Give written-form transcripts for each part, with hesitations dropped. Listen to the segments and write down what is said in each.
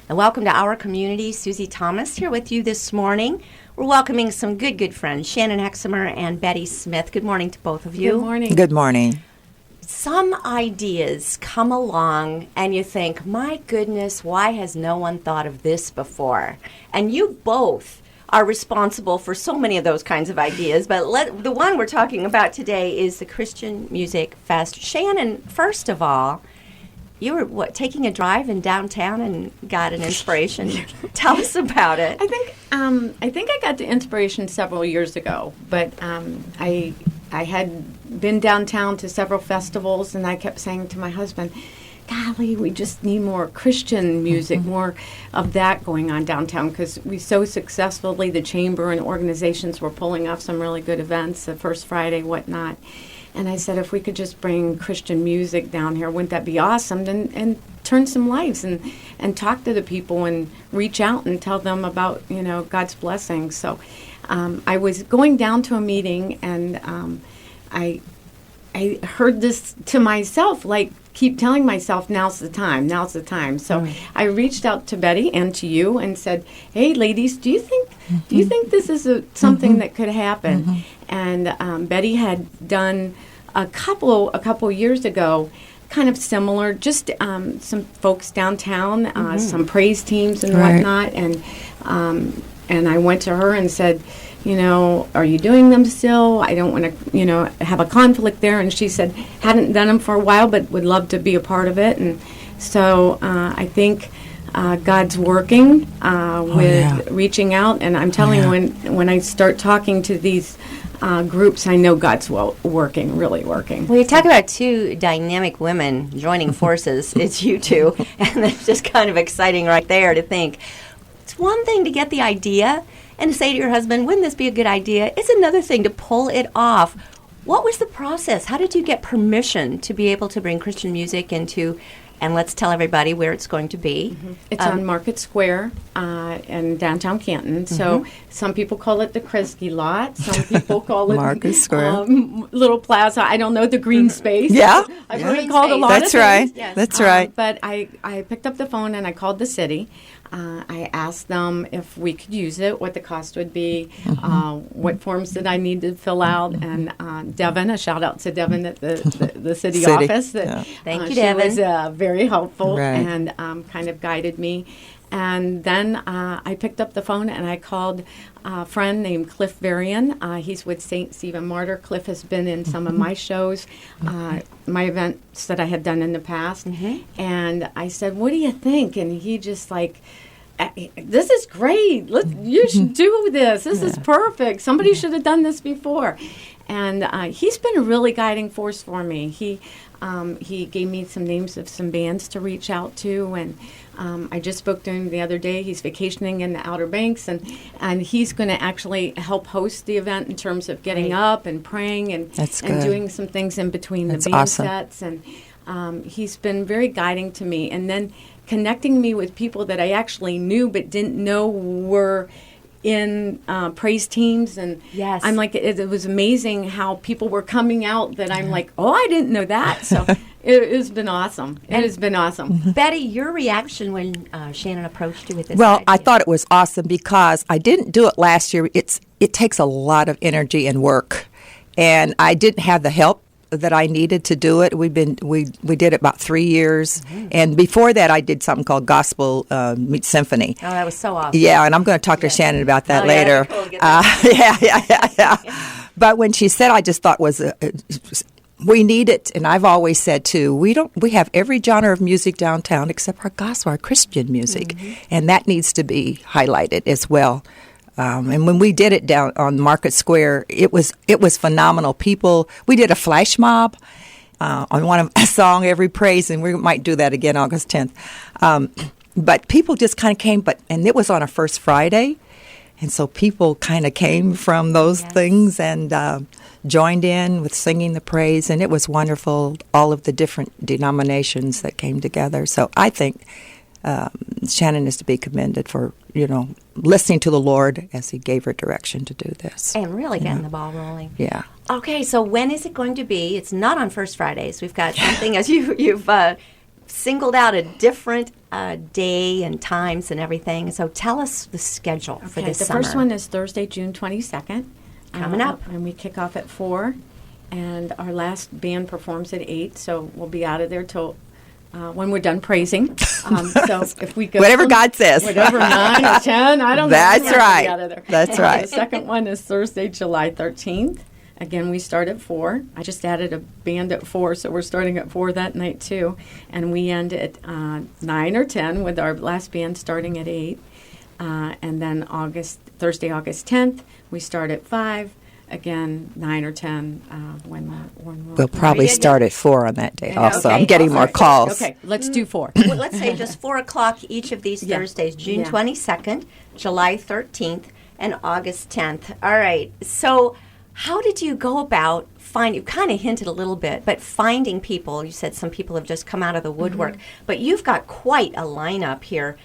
And welcome to our community. Susie Thomas here with you this morning. We're welcoming some good friends, Shannon Hexamer and Betty Smith. Good morning to both of you. Good morning. Good morning. Some ideas come along and you think, my goodness, why has no one thought of this before? And you both are responsible for so many of those kinds of ideas, but the one we're talking about today is the Christian Music Fest. Shannon, first of all, you were taking a drive in downtown and got an inspiration. Tell us about it. I think I got the inspiration several years ago, but I had been downtown to several festivals, and I kept saying to my husband, golly, we just need more Christian music, more of that going on downtown, because we so successfully, the chamber and organizations were pulling off some really good events, the First Friday, whatnot. And I said, if we could just bring Christian music down here, wouldn't that be awesome? And turn some lives and talk to the people and reach out and tell them about, God's blessings. So I was going down to a meeting, and I heard this to myself, like, keep telling myself, now's the time. So I reached out to Betty and to you and said, hey, ladies, do you think this is something that could happen? And Betty had done a couple years ago, kind of similar, just some folks downtown, some praise teams and whatnot, and I went to her and said, are you doing them still? I don't want to, have a conflict there. And she said, hadn't done them for a while, but would love to be a part of it. And so I think God's working with reaching out. And I'm telling you, when I start talking to these groups, I know God's really working. Well, you talk about two dynamic women joining forces. It's you two. And it's just kind of exciting right there to think. It's one thing to get the idea and to say to your husband, wouldn't this be a good idea? It's another thing to pull it off. What was the process? How did you get permission to be able to bring Christian music into, and let's tell everybody where it's going to be. It's on Market Square in downtown Canton. So some people call it the Kresge Lot. Some people call it Market Square. Little Plaza. I don't know, the green space. Yeah. I've heard it called a lot That's of right. things. Yes. That's right. But I picked up the phone and I called the city. I asked them if we could use it, what the cost would be, what forms did I need to fill out, and Devin, a shout out to Devin at the city office. Thank you, Devin. She was very helpful Right. and kind of guided me. And then I picked up the phone and I called a friend named Cliff Varian. He's with St. Stephen Martyr. Cliff has been in some of my shows, my events that I had done in the past. And I said, what do you think? And he just like, this is great. You should do this. This is perfect. Somebody should have done this before. And he's been a really guiding force for me. He gave me some names of some bands to reach out to, and I just spoke to him the other day. He's vacationing in the Outer Banks, and he's going to actually help host the event in terms of getting up and praying and doing some things in between the band sets. And he's been very guiding to me. And then connecting me with people that I actually knew but didn't know were in praise teams, and I'm like, it was amazing how people were coming out that I'm like, oh, I didn't know that. So it has been awesome. It has been awesome. Betty, your reaction when Shannon approached you with this Well, idea? I thought it was awesome because I didn't do it last year. It takes a lot of energy and work, and I didn't have the help that I needed to do it. We did it about 3 years, and before that, I did something called Gospel Meets Symphony. Oh, that was so awesome. Yeah, and I'm going to talk to Shannon about that later. Yeah, cool. Get that. Yeah. But when she said, I just thought we need it, and I've always said too, we have every genre of music downtown except our gospel, our Christian music, and that needs to be highlighted as well. And when we did it down on Market Square, it was phenomenal. We did a flash mob on one of a song, Every Praise, and we might do that again August 10th. But people just kind of came, and it was on a First Friday, and so people kind of came from those things and joined in with singing the praise, and it was wonderful, all of the different denominations that came together. So I think Shannon is to be commended for, listening to the Lord as he gave her direction to do this. And really getting the ball rolling. Yeah. Okay, so when is it going to be? It's not on First Fridays. We've got something, as you've singled out a different day and times and everything. So tell us the schedule for this the summer. first one is Thursday, June 22nd. Coming up. And we kick off at 4. And our last band performs at 8. So we'll be out of there till when we're done praising. So if we go Whatever God says. whatever 9 or 10, I don't know. That's We'll be right. out of there. That's The right. second one is Thursday, July 13th. Again, we start at 4. I just added a band at 4, so we're starting at 4 that night too. And we end at 9 or 10 with our last band starting at 8. And then Thursday, August 10th, we start at 5. Again, 9 or 10 when We'll probably start at 4 on that day Okay. also. Okay. I'm getting more Okay. calls. Okay, let's do 4. Well, let's say just 4 o'clock each of these Yeah. Thursdays, June Yeah. 22nd, July 13th, and August 10th. All right. So how did you go about you kind of hinted a little bit, but finding people, you said some people have just come out of the woodwork, but you've got quite a lineup here.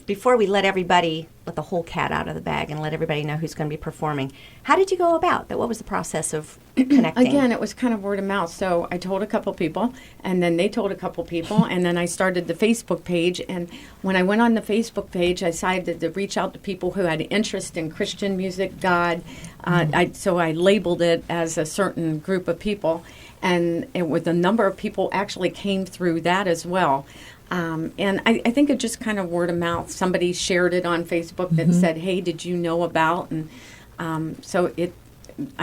Before we let the whole cat out of the bag and let everybody know who's going to be performing, how did you go about that? What was the process of connecting? Again, it was kind of word of mouth. So I told a couple people, and then they told a couple people, and then I started the Facebook page. And when I went on the Facebook page, I decided to reach out to people who had interest in Christian music, God. So I labeled it as a certain group of people, and with a number of people actually came through that as well. And I think it just kind of word of mouth. Somebody shared it on Facebook that said, "Hey, did you know about?" And so it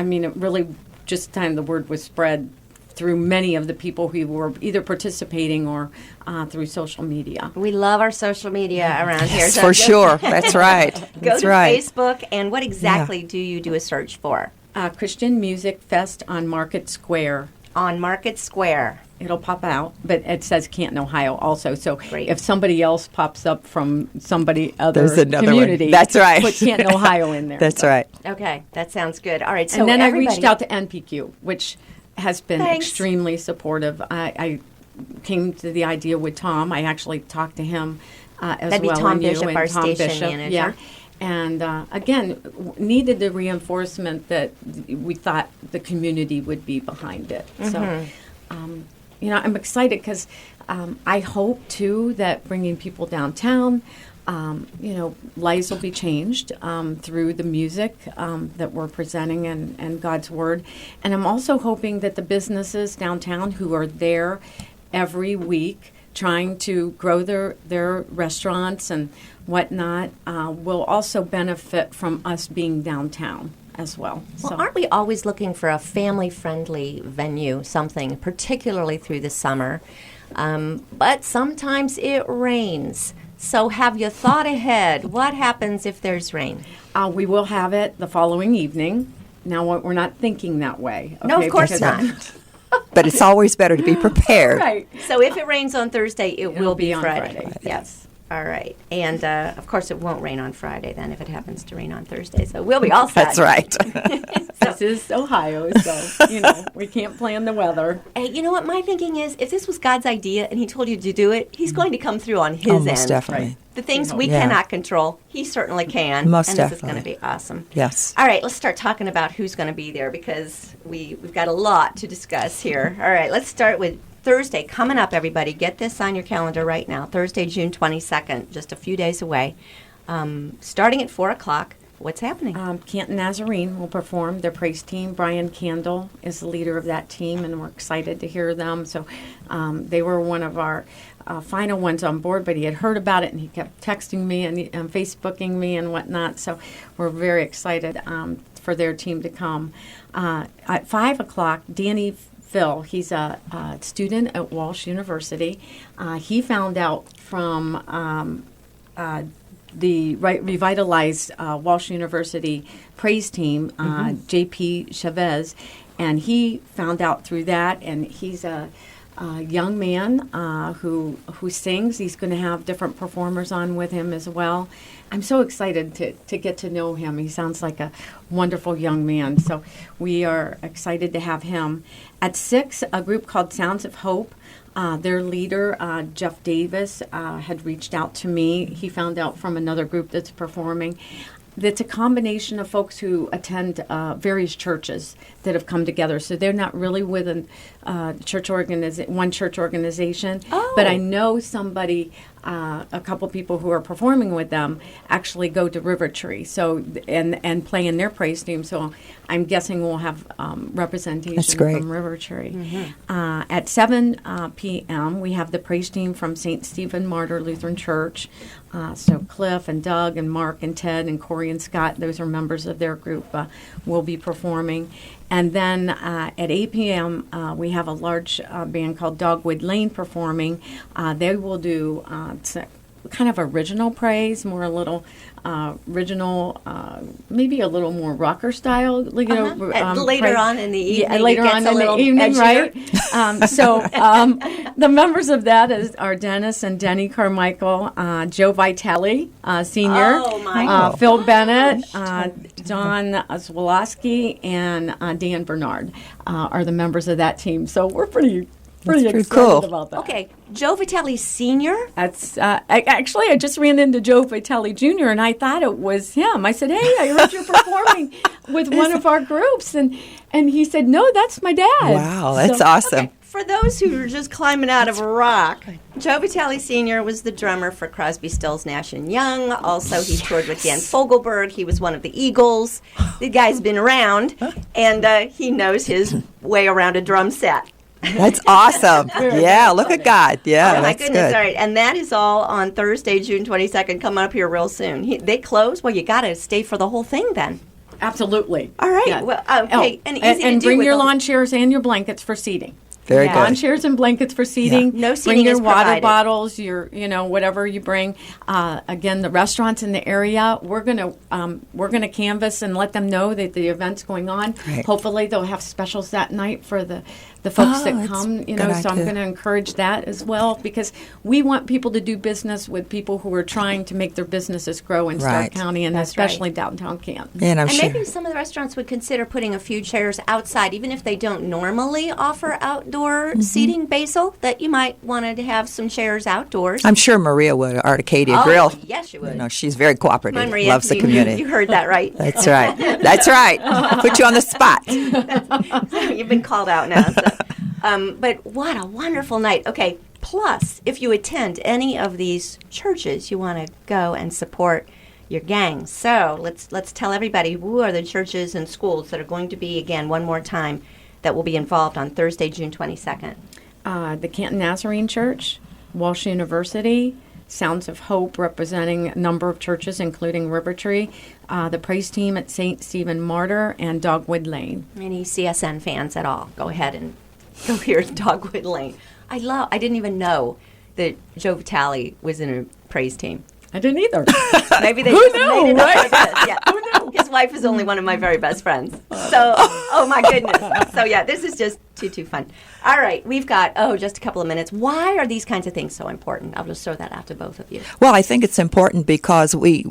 really just kind of the word was spread through many of the people who were either participating or through social media. We love our social media around here. Yes, so for just sure. That's right. Go That's to right. Facebook, and what exactly do you do a search for? Christian Music Fest on Market Square. On Market Square. It'll pop out, but it says Canton, Ohio also. So Great. if somebody else pops up from somebody other There's another one. community, That's right. put Canton, Ohio in there. That's So- right. Okay, that sounds good. All right, so and then I everybody- reached out to NPQ, which has been Thanks. extremely supportive. I came to the idea with Tom. I actually talked to him as That'd be well. Tom and you Bishop, and our Tom station Bishop, manager. Yeah. And again, needed the reinforcement that we thought the community would be behind it. Mm-hmm. So, I'm excited because I hope, too, that bringing people downtown, lives will be changed through the music that we're presenting and God's Word. And I'm also hoping that the businesses downtown who are there every week trying to grow their restaurants and whatnot will also benefit from us being downtown as well. Well, aren't we always looking for a family-friendly venue, something, particularly through the summer? But sometimes it rains. So have you thought ahead? What happens if there's rain? We will have it the following evening. Now, we're not thinking that way. No, okay, of course because- not. But it's always better to be prepared. Right. So if it rains on Thursday, it will be on Friday. Friday. Yes. All right. And, of course, it won't rain on Friday then if it happens to rain on Thursday. So we'll be all set. That's right. This is Ohio, so, we can't plan the weather. Hey, you know what my thinking is? If this was God's idea and he told you to do it, he's going to come through on his Oh, end. most definitely. Right. The things We we hope. Yeah. cannot control, he certainly can. Most and definitely. this is going to be awesome. Yes. All right, let's start talking about who's going to be there because we've got a lot to discuss here. All right, let's start with Thursday. Coming up, everybody. Get this on your calendar right now. Thursday, June 22nd, just a few days away. Starting at 4 o'clock. What's happening? Canton Nazarene will perform their praise team. Brian Candle is the leader of that team, and we're excited to hear them. So they were one of our final ones on board, but he had heard about it, and he kept texting me and Facebooking me and whatnot. So we're very excited for their team to come. At 5 o'clock, Danny Phil, he's a student at Walsh University. He found out from the revitalized Walsh University praise team, J.P. Chavez, and he found out through that, and he's a young man who sings. He's going to have different performers on with him as well. I'm so excited to get to know him. He sounds like a wonderful young man, so we are excited to have him. At 6, a group called Sounds of Hope. Their leader, Jeff Davis, had reached out to me. He found out from another group that's performing. that's a combination of folks who attend various churches that have come together. So they're not really with one church organization. Oh. But I know somebody, a couple people who are performing with them actually go to River Tree. So and play in their praise team. So I'm guessing we'll have representation That's great. from River Tree. At 7 p.m. we have the praise team from St. Stephen Martyr Lutheran Church. So Cliff and Doug and Mark and Ted and Corey and Scott, those are members of their group, will be performing. And then at 8 p.m. We have a large band called Dogwood Lane performing. They will do kind of original praise, more a little original, maybe a little more rocker style. And later on in the evening, yeah, later on in the evening, right? The members of that are Dennis and Denny Carmichael, Joe Vitale, Senior, Oh, my Phil Bennett, Don Zwolowski, and Dan Bernard are the members of that team. So we're pretty pretty excited cool. about that. Okay, Joe Vitale Sr.? That's I just ran into Joe Vitale Jr. and I thought it was him. I said, "Hey, I heard you're performing with one of our groups," and he said, "No, that's my dad." Wow, that's So- awesome. Okay, for those who are just climbing out of a rock, Joe Vitale Sr. was the drummer for Crosby, Stills, Nash & Young. Also, he toured with Dan Fogelberg. He was one of the Eagles. The guy's been around, and he knows his way around a drum set. That's awesome. Yeah, look at God. Yeah, Oh, my that's goodness. good. All right. And that is all on Thursday, June 22nd, coming up here real soon. They close? Well, you got to stay for the whole thing then. Absolutely. All right. Yeah. Well, okay. And easy to and do bring with your the- lawn chairs and your blankets for seating. Very Yeah. good. Lawn chairs and blankets for seating. No Bring seating your is water provided. bottles. Your whatever you bring. Again, the restaurants in the area. We're gonna canvass and let them know that the event's going on. Great. Hopefully, they'll have specials that night for the folks Oh, that that's come. a good So I'm idea. going to encourage that as well because we want people to do business with people who are trying to make their businesses grow in Stark Right. County and That's especially downtown Canton. And I'm And sure. maybe some of the restaurants would consider putting a few chairs outside, even if they don't normally offer outdoor seating, Basil, that you might want to have some chairs outdoors. I'm sure Maria would, our Arcadia Oh, Grill. yes, you would. You know, she's very cooperative. Come on, Maria. Loves the community. You heard that right. That's right. That's right. Put you on the spot. You've been called out now. So. But what a wonderful night. Okay, plus, if you attend any of these churches, you want to go and support your gang. So let's tell everybody who are the churches and schools that are going to be, again, one more time, that will be involved on Thursday, June 22nd. The Canton Nazarene Church, Walsh University, Sounds of Hope, representing a number of churches, including River Tree, the praise team at St. Stephen Martyr, and Dogwood Lane. Any CSN fans at all, go ahead and go here at Dogwood Lane. I didn't even know that Joe Vitale was in a praise team. I didn't either. Maybe they Who just knew, made it up right? like this. Yeah. His wife is only one of my very best friends. So, oh my goodness. So yeah, this is just too fun. All right, we've got, just a couple of minutes. Why are these kinds of things so important? I'll just throw that out to both of you. Well, I think it's important because we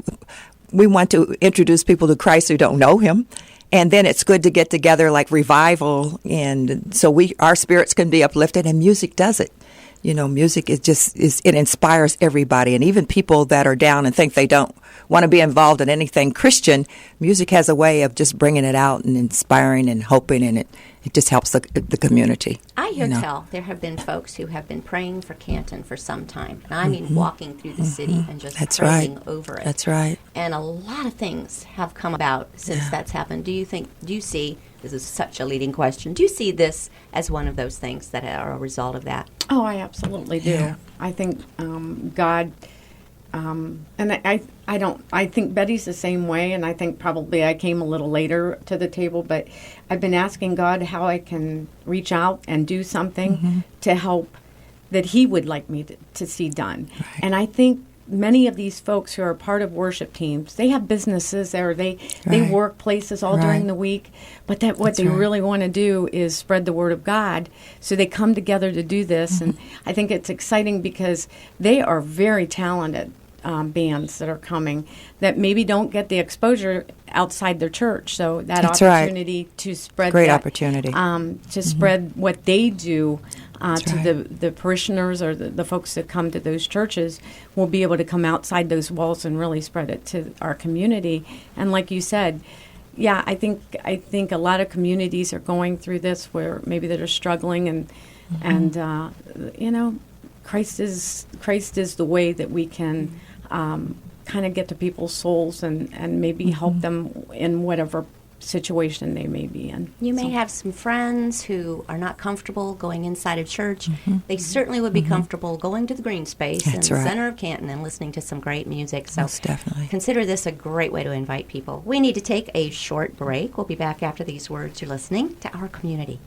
want to introduce people to Christ who don't know Him. And then it's good to get together like revival, and so our spirits can be uplifted, and music does it. You know, music it inspires everybody, and even people that are down and think they don't want to be involved in anything Christian. Music has a way of just bringing it out and inspiring and hoping, and it just helps the community. I hear you know. tell there have been folks who have been praying for Canton for some time. And I mean walking through the city and just That's praying right. over it. That's right. And a lot of things have come about since that's happened. Do you see, this is such a leading question, do you see this as one of those things that are a result of that? Oh, I absolutely do. Yeah. I think God, and I think Betty's the same way, and I think probably I came a little later to the table, but I've been asking God how I can reach out and do something to help that He would like me to see done. Right. And I think many of these folks who are part of worship teams, they have businesses or they Right. work places all during Right. the week, but what That's they right. really want to do is spread the word of God. So they come together to do this, and I think it's exciting because they are very talented. bands that are coming that maybe don't get the exposure outside their church. So that That's right. opportunity to spread Great that, opportunity. to spread what they do to right. the parishioners or the folks that come to those churches will be able to come outside those walls and really spread it to our community. And like you said, yeah, I think a lot of communities are going through this where maybe they're struggling and you know, Christ is the way that we can kind of get to people's souls and maybe help them in whatever situation they may be in. You may have some friends who are not comfortable going inside a church. They certainly would be comfortable going to the green space in That's the right. center of Canton and listening to some great music. So Most definitely. consider this a great way to invite people. We need to take a short break. We'll be back after these words. You're listening to Our Community.